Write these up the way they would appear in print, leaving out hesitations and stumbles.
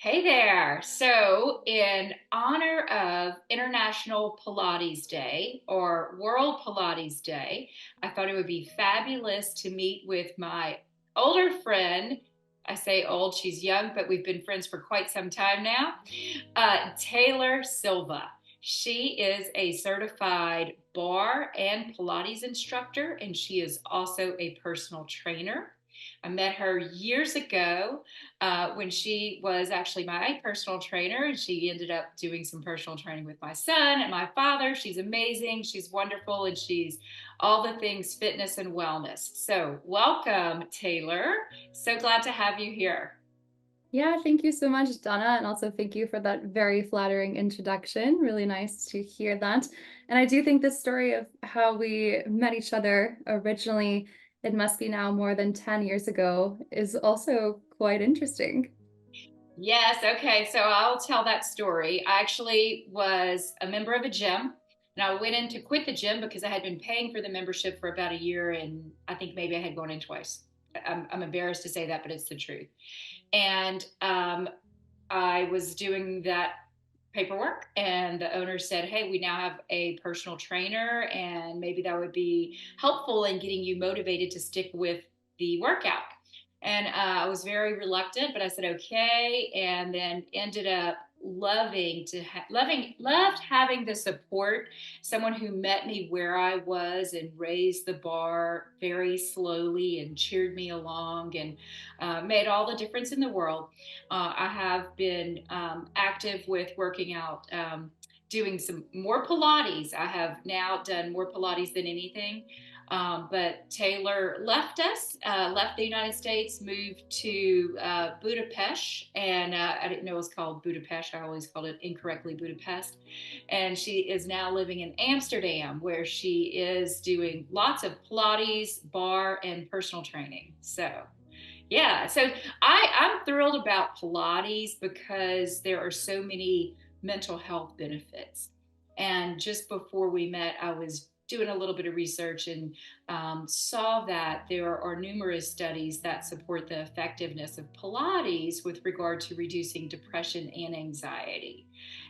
Hey there. So, in honor of International Pilates Day or World Pilates Day, I thought it would be fabulous to meet with my older friend. I say old, she's young, but we've been friends for quite some time now. Taylor Silva. She is a certified barre and Pilates instructor, and she is also a personal trainer. I met her years ago when she was actually my personal trainer, and she ended up doing some personal training with my son and my father. She's amazing, she's wonderful, and she's all the things fitness and wellness. So, welcome, Taylor. So glad to have you here. Yeah, thank you so much, Donna. And also thank you for that very flattering introduction. Really nice to hear that. And I do think the story of how we met each other originally, it must be now more than 10 years ago, is also quite interesting. Yes, okay. So I'll tell that story. I actually was a member of a gym, and I went in to quit the gym because I had been paying for the membership for about a year, and I think maybe I had gone in twice. I'm embarrassed to say that, but it's the truth. And I was doing that paperwork, and the owner said, "Hey, we now have a personal trainer, and maybe that would be helpful in getting you motivated to stick with the workout." And I was very reluctant, but I said okay, and then ended up loved having the support, someone who met me where I was and raised the bar very slowly and cheered me along, and made all the difference in the world. I have been active with working out, doing some more Pilates. I have now done more Pilates than anything. But Taylor left us, left the United States, moved to Budapest, and I didn't know it was called Budapest. I always called it incorrectly Budapest. And she is now living in Amsterdam, where she is doing lots of Pilates, barre, and personal training. So yeah, so I'm thrilled about Pilates because there are so many mental health benefits. And just before we met, I was doing a little bit of research and saw that there are numerous studies that support the effectiveness of Pilates with regard to reducing depression and anxiety.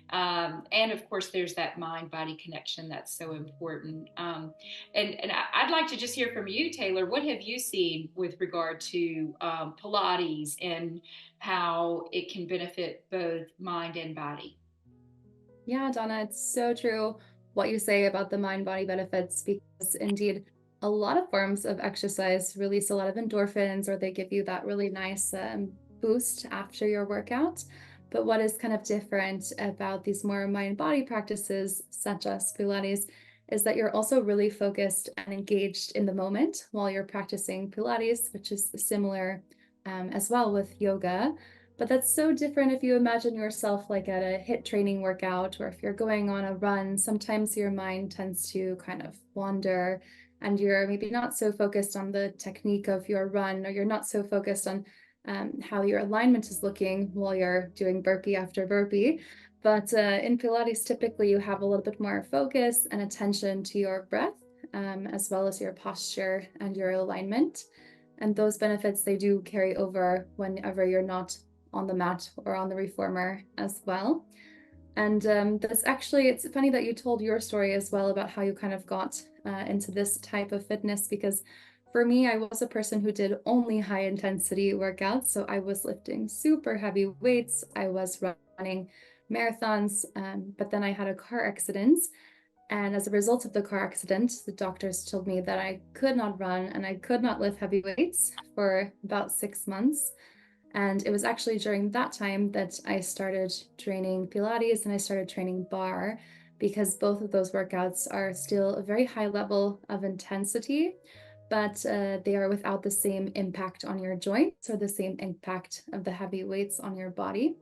And of course, there's that mind body connection that's so important. And I'd like to just hear from you, Taylor. What have you seen with regard to Pilates and how it can benefit both mind and body? Yeah, Donna, it's so true what you say about the mind-body benefits because indeed a lot of forms of exercise release a lot of endorphins or they give you that really nice boost after your workout. But what is kind of different about these more mind-body practices, such as Pilates, is that you're also really focused and engaged in the moment while you're practicing Pilates, which is similar as well with yoga. But that's so different if you imagine yourself like at a HIIT training workout, or if you're going on a run, sometimes your mind tends to kind of wander and you're maybe not so focused on the technique of your run, or you're not so focused on how your alignment is looking while you're doing burpee after burpee. But in Pilates, typically you have a little bit more focus and attention to your breath, as well as your posture and your alignment. And those benefits, they do carry over whenever you're not on the mat or on the reformer as well. And that's actually, it's funny that you told your story as well about how you kind of got into this type of fitness, because for me, I was a person who did only high intensity workouts. So I was lifting super heavy weights, I was running marathons, but then I had a car accident. And as a result of the car accident, the doctors told me that I could not run and I could not lift heavy weights for about 6 months. And it was actually during that time that I started training Pilates and I started training barre, because both of those workouts are still a very high level of intensity, but they are without the same impact on your joints or the same impact of the heavy weights on your body.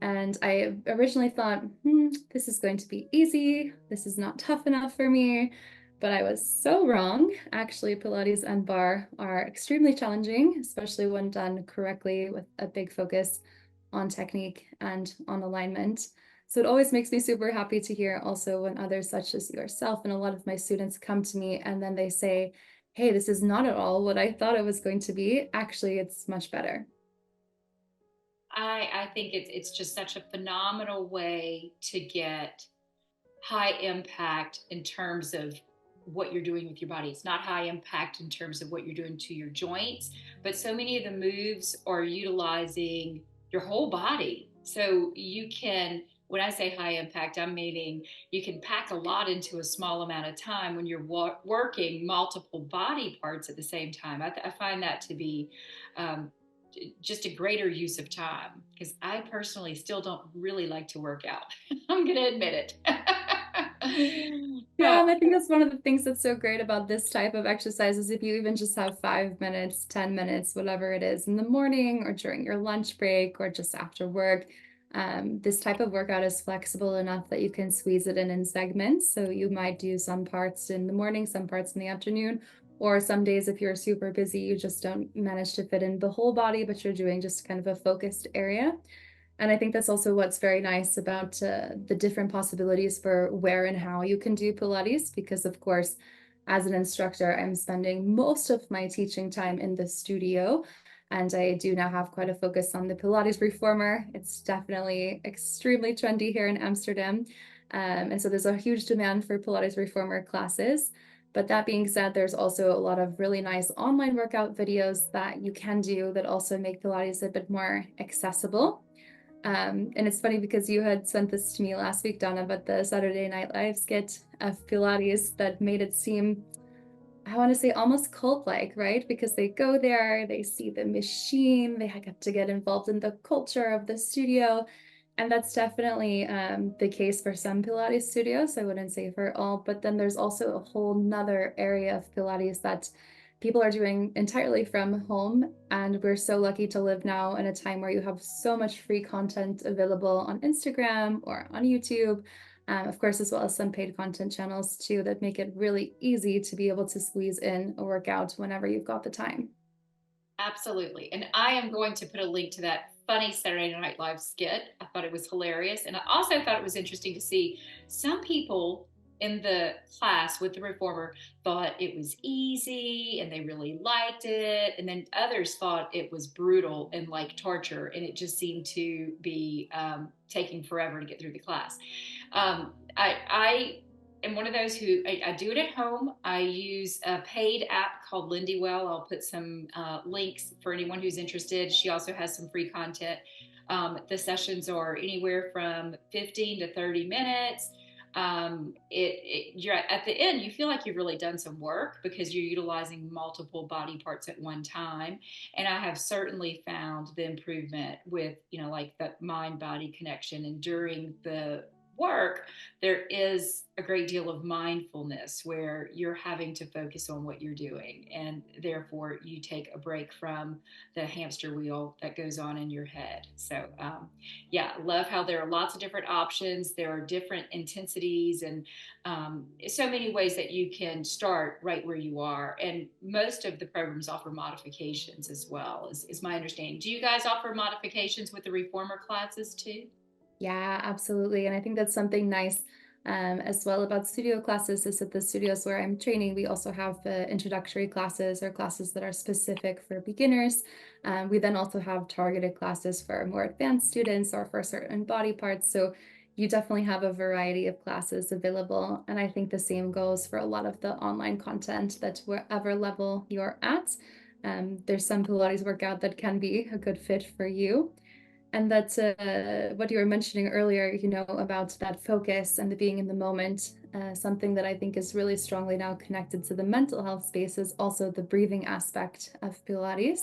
And I originally thought, this is going to be easy. This is not tough enough for me. But I was so wrong. Actually, Pilates and barre are extremely challenging, especially when done correctly with a big focus on technique and on alignment. So it always makes me super happy to hear also when others, such as yourself and a lot of my students, come to me and then they say, hey, this is not at all what I thought it was going to be. Actually, it's much better. I think it's just such a phenomenal way to get high impact in terms of what you're doing with your body. It's not high impact in terms of what you're doing to your joints, but so many of the moves are utilizing your whole body. So you can, when I say high impact, I'm meaning you can pack a lot into a small amount of time when you're working multiple body parts at the same time. I find that to be um, just a greater use of time because I personally still don't really like to work out. I'm going to admit it. Yeah, Oh, and I think that's one of the things that's so great about this type of exercise is if you even just have 5 minutes, 10 minutes, whatever it is in the morning or during your lunch break or just after work, this type of workout is flexible enough that you can squeeze it in segments. So you might do some parts in the morning, some parts in the afternoon, or some days if you're super busy, you just don't manage to fit in the whole body, but you're doing just kind of a focused area. And I think that's also what's very nice about the different possibilities for where and how you can do Pilates, because of course, as an instructor, I'm spending most of my teaching time in the studio. And I do now have quite a focus on the Pilates reformer. It's definitely extremely trendy here in Amsterdam. And so there's a huge demand for Pilates reformer classes. But that being said, there's also a lot of really nice online workout videos that you can do that also make Pilates a bit more accessible. And it's funny because you had sent this to me last week, Donna, about the Saturday Night Live skit of Pilates that made it seem, I want to say almost cult-like, right? Because they go there, they see the machine, they get to get involved in the culture of the studio. And that's definitely the case for some Pilates studios. I wouldn't say for all, but then there's also a whole nother area of Pilates that people are doing entirely from home. And we're so lucky to live now in a time where you have so much free content available on Instagram or on YouTube. Of course, as well as some paid content channels too that make it really easy to be able to squeeze in a workout whenever you've got the time. absolutely. And I am going to put a link to that funny Saturday Night Live skit. I thought it was hilarious. And I also thought it was interesting to see some people in the class with the reformer thought it was easy and they really liked it. And then others thought it was brutal and like torture. And it just seemed to be taking forever to get through the class. I am one of those who I do it at home. I use a paid app called Lindywell. I'll put some links for anyone who's interested. She also has some free content. The sessions are anywhere from 15 to 30 minutes. You're at the end, you feel like you've really done some work because you're utilizing multiple body parts at one time. And I have certainly found the improvement with, like the mind body connection. And during the work, there is a great deal of mindfulness where you're having to focus on what you're doing. And therefore, you take a break from the hamster wheel that goes on in your head. So, yeah, love how there are lots of different options. There are different intensities and so many ways that you can start right where you are. And most of the programs offer modifications as well, is my understanding. Do you guys offer modifications with the reformer classes too? Yeah, absolutely. And I think that's something nice as well about studio classes is that the studios where I'm training, we also have introductory classes or classes that are specific for beginners. We then also have targeted classes for more advanced students or for certain body parts. So you definitely have a variety of classes available. And I think the same goes for a lot of the online content that wherever level you're at, there's some Pilates workout that can be a good fit for you. And that's what you were mentioning earlier, about that focus and the being in the moment. Something that I think is really strongly now connected to the mental health space is also the breathing aspect of Pilates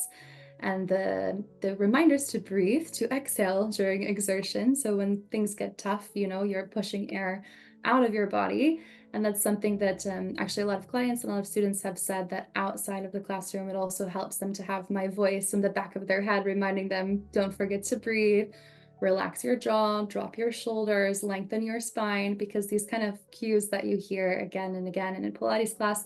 and the reminders to breathe, to exhale during exertion. So when things get tough, you're pushing air out of your body. And that's something that actually a lot of clients and a lot of students have said that outside of the classroom, it also helps them to have my voice in the back of their head, reminding them, don't forget to breathe, relax your jaw, drop your shoulders, lengthen your spine, because these kind of cues that you hear again and again in a Pilates class,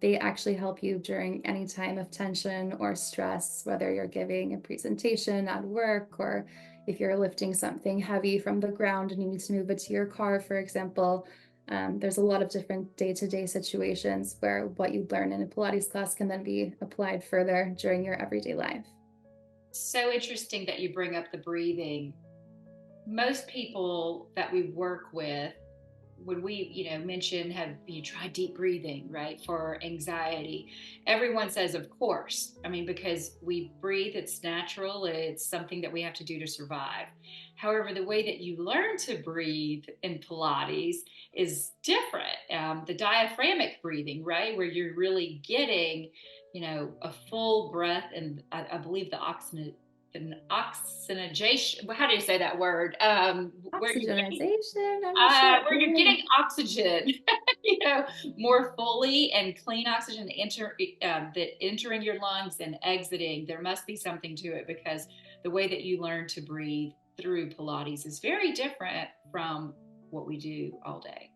they actually help you during any time of tension or stress, whether you're giving a presentation at work or if you're lifting something heavy from the ground and you need to move it to your car, for example. There's a lot of different day-to-day situations where what you learn in a Pilates class can then be applied further during your everyday life. So interesting that you bring up the breathing. Most people that we work with, when we mention, have you tried deep breathing, right, for anxiety, everyone says of course. I mean, because we breathe, it's natural, it's something that we have to do to survive. However, the way that you learn to breathe in Pilates is different. The diaphragmic breathing, right, where you're really getting a full breath, and I believe the oxygenation. How do you say that word? Where you're getting Oxygenization, I'm not sure. where you're getting oxygen, you know, more fully, and clean oxygen that entering your lungs and exiting. There must be something to it, because the way that you learn to breathe through Pilates is very different from what we do all day.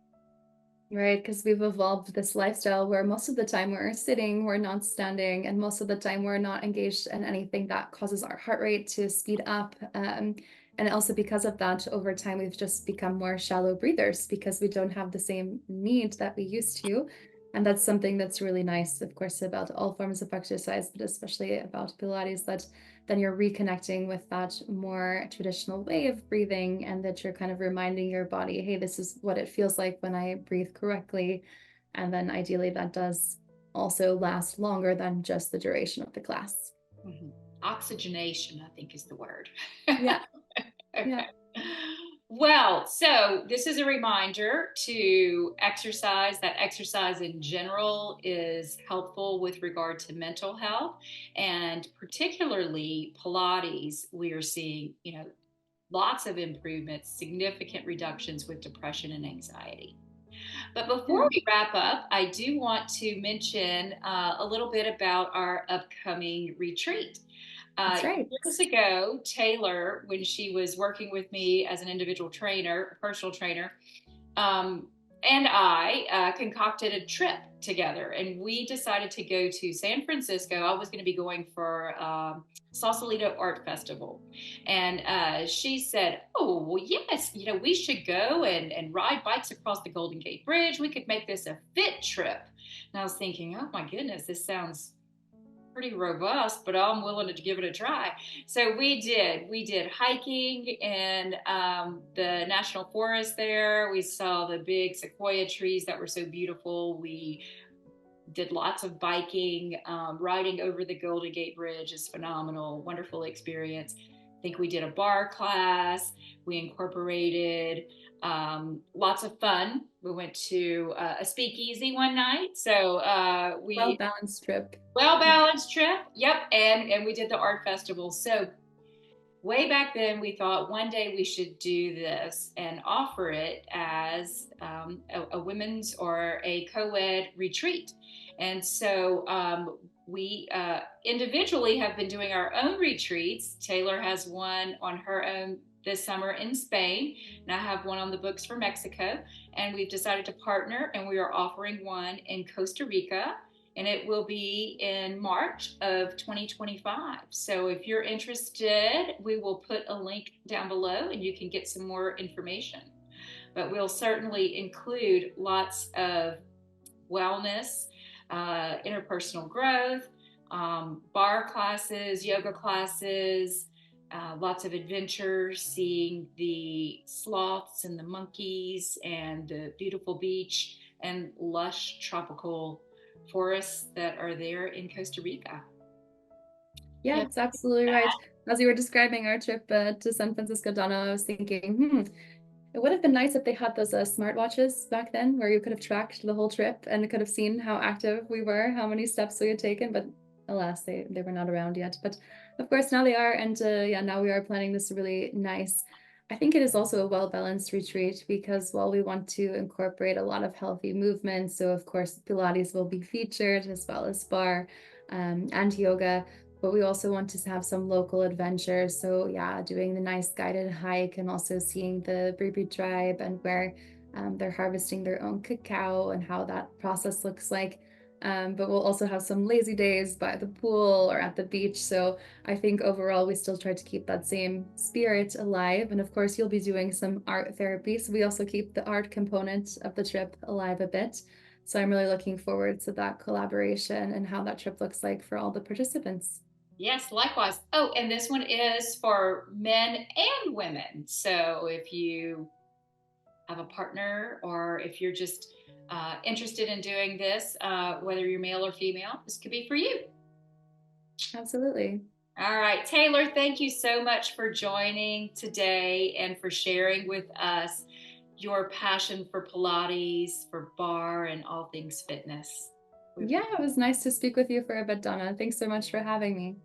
Right, because we've evolved this lifestyle where most of the time we're sitting, we're not standing, and most of the time we're not engaged in anything that causes our heart rate to speed up. And also because of that, over time, we've just become more shallow breathers because we don't have the same need that we used to. And that's something that's really nice, of course, about all forms of exercise, but especially about Pilates, that then you're reconnecting with that more traditional way of breathing, and that you're kind of reminding your body, hey, this is what it feels like when I breathe correctly. And then ideally that does also last longer than just the duration of the class. Mhm. Oxygenation, I think, is the word. Yeah. Yeah. Okay. Well, so this is a reminder to exercise, that exercise in general is helpful with regard to mental health, and particularly Pilates. We are seeing, lots of improvements, significant reductions with depression and anxiety. But before Yeah. we wrap up, I do want to mention a little bit about our upcoming retreat. That's right. Years ago, Taylor, when she was working with me as an individual trainer, personal trainer, um, and I concocted a trip together, and we decided to go to San Francisco. I was going to be going for Sausalito Art Festival, and she said, "Oh, well, yes, we should go and ride bikes across the Golden Gate Bridge. We could make this a fit trip." And I was thinking, "Oh my goodness, this sounds pretty robust, but I'm willing to give it a try." So we did. We did hiking in the national forest there. We saw the big sequoia trees that were so beautiful. We did lots of biking. Riding over the Golden Gate Bridge is phenomenal. Wonderful experience. I think we did a bar class. We incorporated lots of fun. We went to a speakeasy one night. So Well we balanced trip. well Yeah. balanced trip. Yep, and we did the art festival. So way back then, we thought one day we should do this and offer it as a women's or a co-ed retreat. And so we individually have been doing our own retreats. Taylor has one on her own this summer in Spain, and I have one on the books for Mexico. And we've decided to partner, and we are offering one in Costa Rica, and it will be in March of 2025. So if you're interested, we will put a link down below and you can get some more information. But we'll certainly include lots of wellness, interpersonal growth, bar classes, yoga classes, lots of adventures, seeing the sloths and the monkeys and the beautiful beach and lush tropical forests that are there in Costa Rica. Yeah, Yeah. it's absolutely right. As you were describing our trip to San Francisco, Donna, I was thinking, it would have been nice if they had those smartwatches back then where you could have tracked the whole trip and could have seen how active we were, how many steps we had taken. But alas, they were not around yet. But of course, now they are. And yeah, now we are planning this really nice. I think it is also a well-balanced retreat because while we want to incorporate a lot of healthy movement, so of course, Pilates will be featured as well as bar and yoga, but we also want to have some local adventures. So yeah, doing the nice guided hike and also seeing the Berber tribe and where they're harvesting their own cacao and how that process looks like. But we'll also have some lazy days by the pool or at the beach. So I think overall we still try to keep that same spirit alive. And of course, you'll be doing some art therapy. So we also keep the art component of the trip alive a bit. So I'm really looking forward to that collaboration and how that trip looks like for all the participants. Yes, likewise. Oh, and this one is for men and women. So if you have a partner or if you're just interested in doing this, whether you're male or female, this could be for you. Absolutely. All right, Taylor, thank you so much for joining today and for sharing with us your passion for Pilates, for bar, and all things fitness. We Yeah, it was nice to speak with you for a bit, Donna. Thanks so much for having me.